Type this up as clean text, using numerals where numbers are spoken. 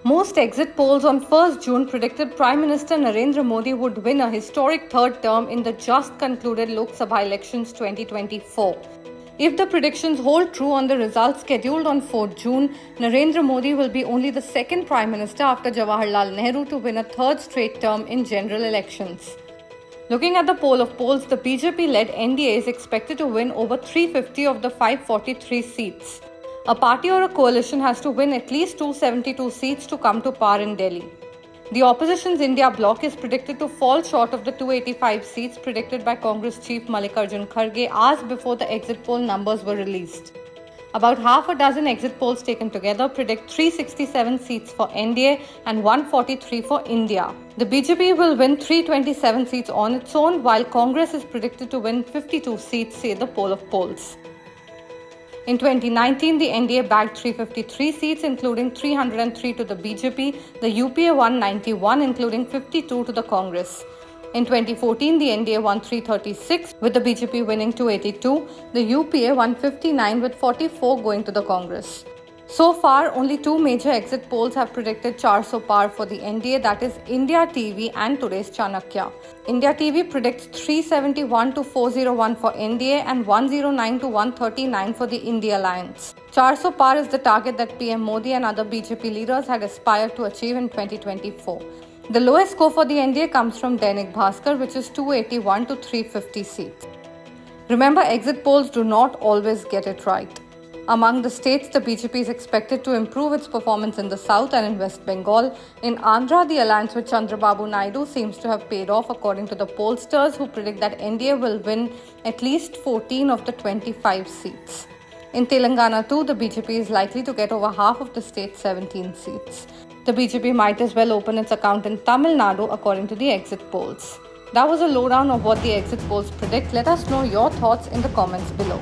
Most exit polls on 1st June predicted Prime Minister Narendra Modi would win a historic third term in the just concluded Lok Sabha elections 2024. If the predictions hold true on the results scheduled on 4th June, Narendra Modi will be only the second Prime Minister after Jawaharlal Nehru to win a third straight term in general elections. Looking at the poll of polls, the BJP-led NDA is expected to win over 350 of the 543 seats. A party or a coalition has to win at least 272 seats to come to power in Delhi. The opposition's India bloc is predicted to fall short of the 285 seats predicted by Congress chief Mallikarjun Kharge hours before the exit poll numbers were released. About half a dozen exit polls taken together predict 367 seats for NDA and 143 for India. The BJP will win 327 seats on its own, while Congress is predicted to win 52 seats, say the poll of polls. In 2019, the NDA bagged 353 seats, including 303 to the BJP, the UPA won 91, including 52 to the Congress. In 2014, the NDA won 336, with the BJP winning 282. The UPA won 59, with 44 going to the Congress. So far, only two major exit polls have predicted 400 par for the NDA, that is India TV and today's Chanakya. India TV predicts 371 to 401 for NDA and 109 to 139 for the India Alliance. 400 par is the target that PM Modi and other BJP leaders had aspired to achieve in 2024. The lowest score for the NDA comes from Dainik Bhaskar, which is 281 to 350 seats. Remember, exit polls do not always get it right. Among the states, the BJP is expected to improve its performance in the south and in West Bengal. In Andhra, the alliance with Chandrababu Naidu seems to have paid off, according to the pollsters, who predict that NDA will win at least 14 of the 25 seats. In Telangana too, the BJP is likely to get over half of the state's 17 seats. The BJP might as well open its account in Tamil Nadu, according to the exit polls. That was a lowdown of what the exit polls predict. Let us know your thoughts in the comments below.